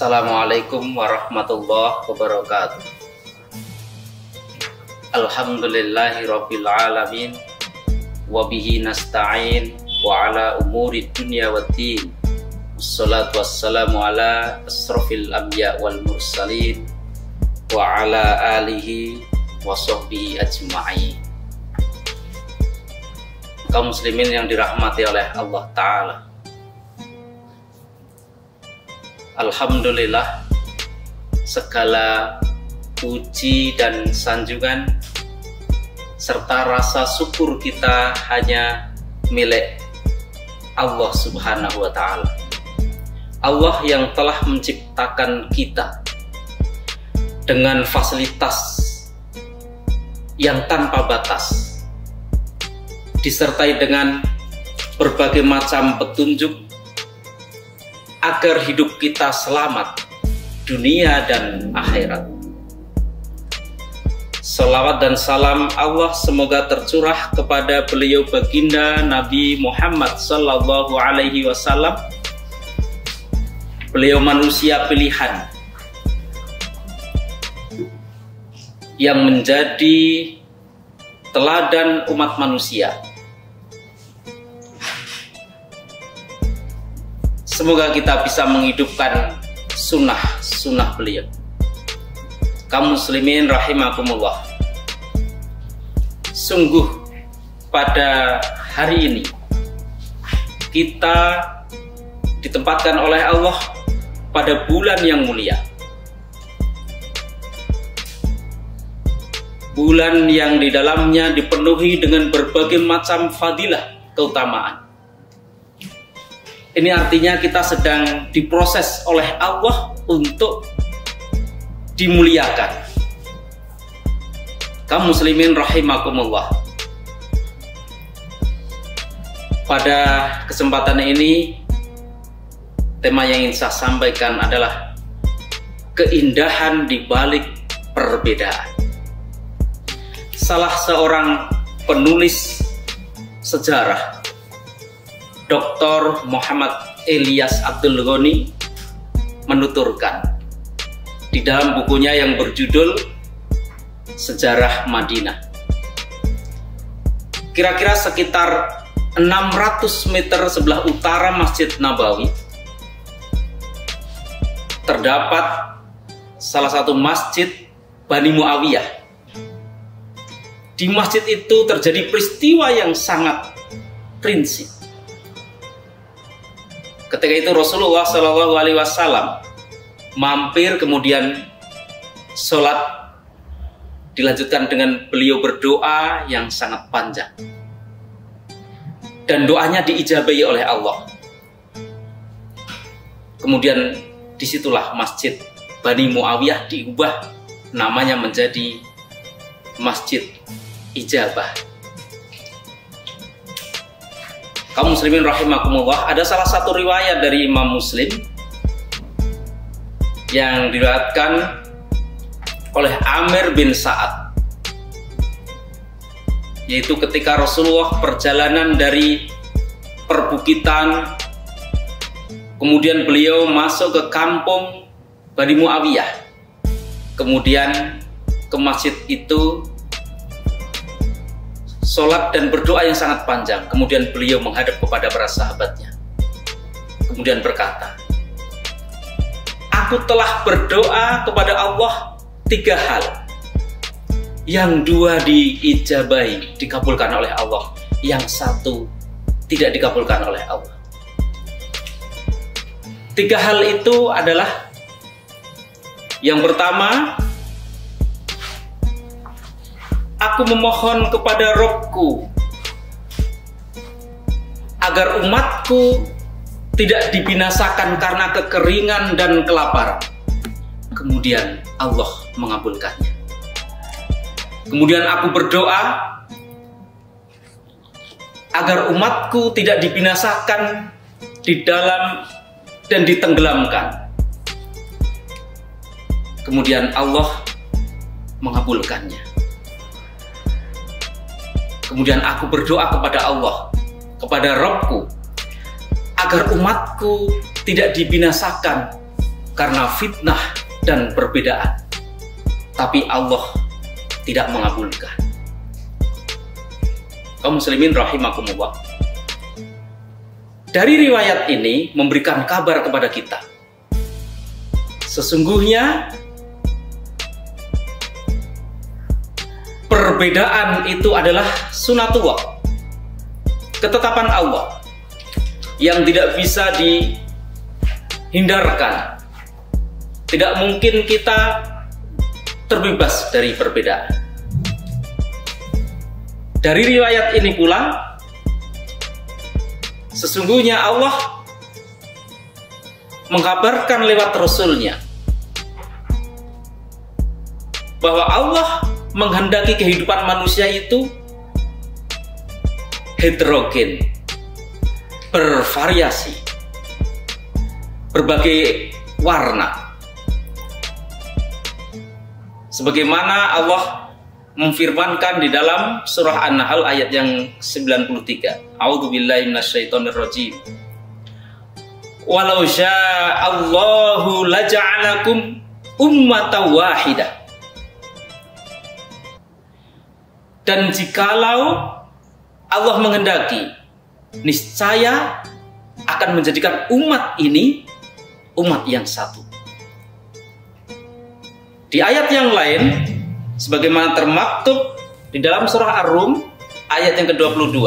Assalamualaikum warahmatullahi wabarakatuh. Alhamdulillahirabbil alamin wa bihi nasta'in wa ala umuri dunya waddin. Wassalatu wassalamu ala asrofil anbiya wal mursalin wa ala alihi wa sahbihi ajma'in. Kaum muslimin yang dirahmati oleh Allah Ta'ala, alhamdulillah, segala puji dan sanjungan serta rasa syukur kita hanya milik Allah Subhanahu wa Ta'ala. Allah yang telah menciptakan kita dengan fasilitas yang tanpa batas, disertai dengan berbagai macam petunjuk agar hidup kita selamat dunia dan akhirat. Salawat dan salam Allah semoga tercurah kepada beliau baginda Nabi Muhammad sallallahu alaihi wasallam. Beliau manusia pilihan yang menjadi teladan umat manusia. Semoga kita bisa menghidupkan sunnah beliau. Kaum muslimin rahimakumullah, sungguh pada hari ini kita ditempatkan oleh Allah pada bulan yang mulia, bulan yang di dalamnya dipenuhi dengan berbagai macam fadilah keutamaan. Ini artinya kita sedang diproses oleh Allah untuk dimuliakan. Kaum muslimin rahimakumullah, pada kesempatan ini tema yang ingin saya sampaikan adalah keindahan di balik perbedaan. Salah seorang penulis sejarah, Dr. Muhammad Ilyas Abdul Ghani, menuturkan di dalam bukunya yang berjudul Sejarah Madinah, kira-kira sekitar 600 meter sebelah utara Masjid Nabawi terdapat salah satu masjid Bani Muawiyah. Di masjid itu terjadi peristiwa yang sangat prinsip. Ketika itu Rasulullah Shallallahu Alaihi Wasallam mampir, kemudian sholat dilanjutkan dengan beliau berdoa yang sangat panjang, dan doanya diijabahi oleh Allah. Kemudian disitulah Masjid Bani Muawiyah diubah namanya menjadi Masjid Ijabah. Kaum muslimin rahimakumullah, ada salah satu riwayat dari Imam Muslim yang diriwayatkan oleh Amir bin Sa'ad, yaitu ketika Rasulullah perjalanan dari perbukitan, kemudian beliau masuk ke kampung Bani Muawiyah, kemudian ke masjid itu sholat dan berdoa yang sangat panjang. Kemudian beliau menghadap kepada para sahabatnya, kemudian berkata, aku telah berdoa kepada Allah 3 hal, yang 2 diijabahi, dikabulkan oleh Allah, yang 1 tidak dikabulkan oleh Allah. 3 hal itu adalah, yang pertama, aku memohon kepada Robku agar umatku tidak dibinasakan karena kekeringan dan kelaparan. Kemudian Allah mengabulkannya. Kemudian aku berdoa agar umatku tidak dibinasakan di dalam dan ditenggelamkan. Kemudian Allah mengabulkannya. Kemudian aku berdoa kepada Allah, kepada Robku, agar umatku tidak dibinasakan karena fitnah dan perbedaan, tapi Allah tidak mengabulkan. Kaum muslimin rahimakumullah. Dari riwayat ini memberikan kabar kepada kita, sesungguhnya perbedaan itu adalah sunatullah, ketetapan Allah yang tidak bisa dihindarkan. Tidak mungkin kita terbebas dari perbedaan. Dari riwayat ini pula, sesungguhnya Allah mengkabarkan lewat Rasul-Nya bahwa Allah menghendaki kehidupan manusia itu heterogen, bervariasi, berbagai warna. Sebagaimana Allah memfirmankan di dalam surah An-Nahl ayat yang 93. A'udzubillahi minasyaitonirrajim. Walau sya'allahu laja'alakum ummatan wahidah. Dan jikalau Allah menghendaki, niscaya akan menjadikan umat ini umat yang satu. Di ayat yang lain, sebagaimana termaktub di dalam surah Ar-Rum ayat yang ke-22.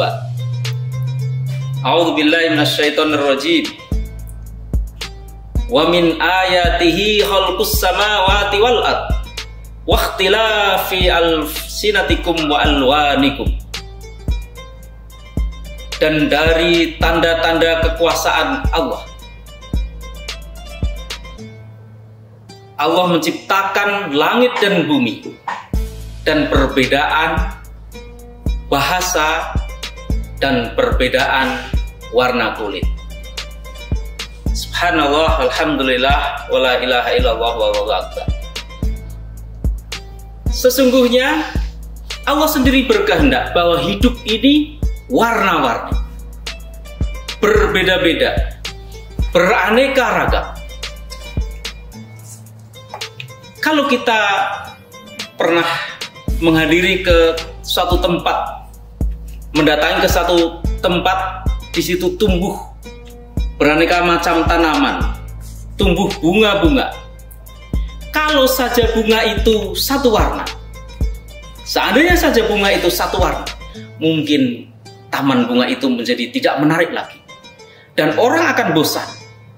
A'udzubillahi minasyaitonirrajim. Wa min ayatihi khalqus samawati wal ard wa ikhtilafi alsinatikum wa alwanikum. Dan dari tanda-tanda kekuasaan Allah, Allah menciptakan langit dan bumi dan perbedaan bahasa dan perbedaan warna kulit. Subhanallah, alhamdulillah, wala ilaha illallah, wallahu akbar. Sesungguhnya Allah sendiri berkehendak bahwa hidup ini warna-warni, berbeda-beda, beraneka ragam. Kalau kita pernah menghadiri ke suatu tempat, mendatangi ke satu tempat, di situ tumbuh beraneka macam tanaman, tumbuh bunga-bunga. Kalau saja bunga itu satu warna, seandainya saja bunga itu satu warna, mungkin taman bunga itu menjadi tidak menarik lagi dan orang akan bosan.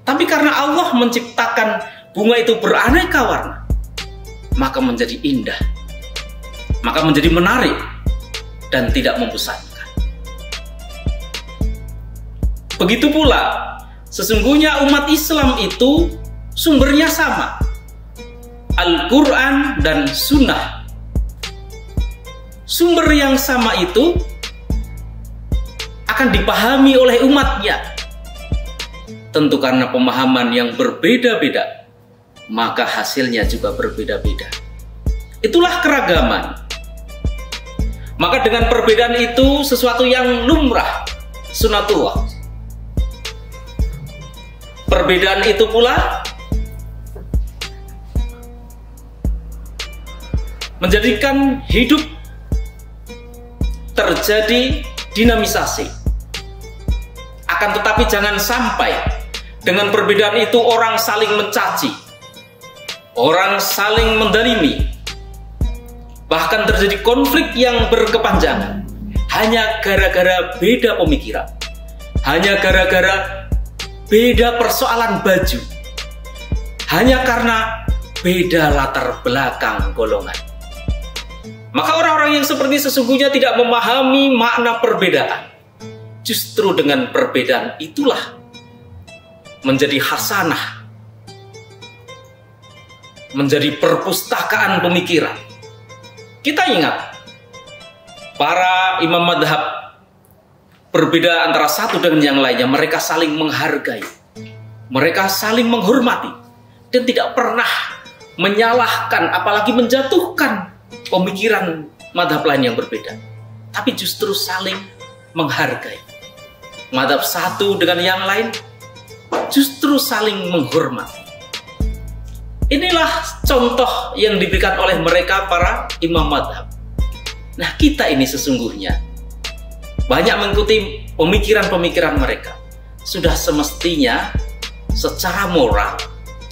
Tapi karena Allah menciptakan bunga itu beraneka warna, maka menjadi indah, maka menjadi menarik dan tidak membosankan. Begitu pula, sesungguhnya umat Islam itu sumbernya sama, Al-Quran dan Sunnah. Sumber yang sama itu akan dipahami oleh umatnya. Tentu karena pemahaman yang berbeda-beda, maka hasilnya juga berbeda-beda. Itulah keragaman. Maka dengan perbedaan itu sesuatu yang lumrah, sunatullah. Perbedaan itu pula menjadikan hidup terjadi dinamisasi. Akan tetapi jangan sampai dengan perbedaan itu orang saling mencaci, orang saling mendalimi, bahkan terjadi konflik yang berkepanjangan hanya gara-gara beda pemikiran, hanya gara-gara beda persoalan baju, hanya karena beda latar belakang golongan. Maka orang-orang yang seperti sesungguhnya tidak memahami makna perbedaan. Justru dengan perbedaan itulah menjadi hasanah, menjadi perpustakaan pemikiran. Kita ingat, para imam madhab berbeda antara satu dengan yang lainnya. Mereka saling menghargai, mereka saling menghormati, dan tidak pernah menyalahkan, apalagi menjatuhkan pemikiran madhab lain yang berbeda. Tapi justru saling menghargai. Madhab satu dengan yang lain justru saling menghormati. Inilah contoh yang diberikan oleh mereka para imam madhab. Nah, kita ini sesungguhnya banyak mengikuti pemikiran-pemikiran mereka. Sudah semestinya secara moral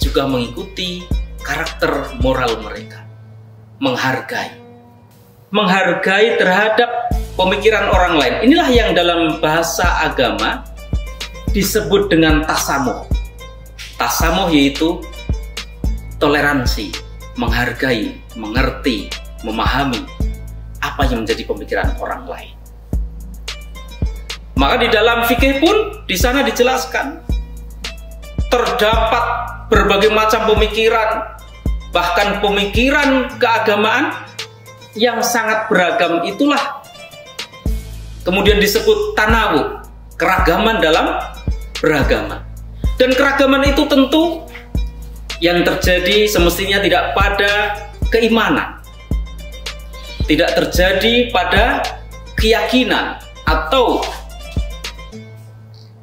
juga mengikuti karakter moral mereka. Menghargai terhadap pemikiran orang lain. Inilah yang dalam bahasa agama disebut dengan tasamuh. Tasamuh yaitu toleransi, menghargai, mengerti, memahami apa yang menjadi pemikiran orang lain. Maka di dalam fikih pun di sana dijelaskan terdapat berbagai macam pemikiran, bahkan pemikiran keagamaan yang sangat beragam. Itulah kemudian disebut tanawuh, keragaman dalam beragama. Dan keragaman itu tentu yang terjadi semestinya tidak pada keimanan, tidak terjadi pada keyakinan atau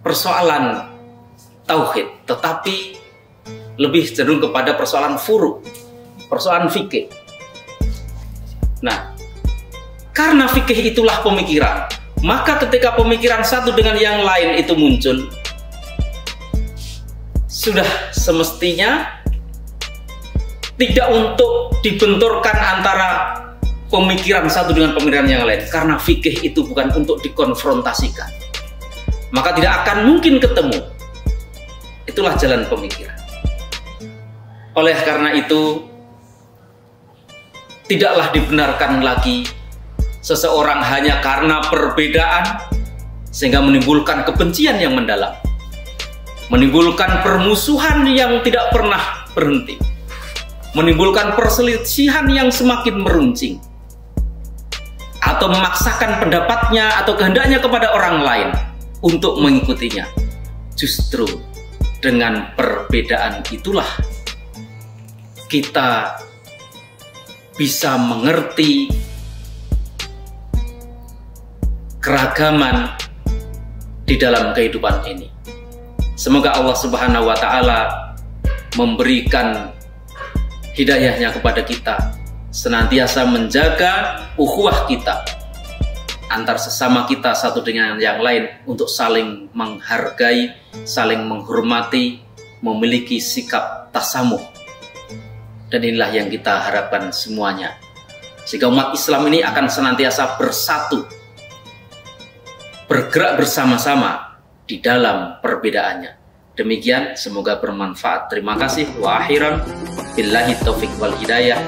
persoalan tauhid, tetapi lebih cenderung kepada persoalan furu', persoalan fikih. Nah, karena fikih itulah pemikiran, maka ketika pemikiran satu dengan yang lain itu muncul, sudah semestinya tidak untuk dibenturkan antara pemikiran satu dengan pemikiran yang lain, karena fikih itu bukan untuk dikonfrontasikan, maka tidak akan mungkin ketemu. Itulah jalan pemikiran. Oleh karena itu, tidaklah dibenarkan lagi seseorang hanya karena perbedaan sehingga menimbulkan kebencian yang mendalam, menimbulkan permusuhan yang tidak pernah berhenti, menimbulkan perselisihan yang semakin meruncing, atau memaksakan pendapatnya atau kehendaknya kepada orang lain untuk mengikutinya. Justru dengan perbedaan itulah kita bisa mengerti keragaman di dalam kehidupan ini. Semoga Allah Subhanahu wa Ta'ala memberikan hidayahnya kepada kita, senantiasa menjaga ukhuwah kita antar sesama kita satu dengan yang lain untuk saling menghargai, saling menghormati, memiliki sikap tasamuh. Dan inilah yang kita harapkan semuanya, sehingga umat Islam ini akan senantiasa bersatu, bergerak bersama-sama di dalam perbedaannya. Demikian, semoga bermanfaat. Terima kasih. Wa akhiran billahi taufiq wal hidayah.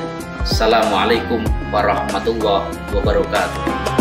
Assalamualaikum warahmatullahi wabarakatuh.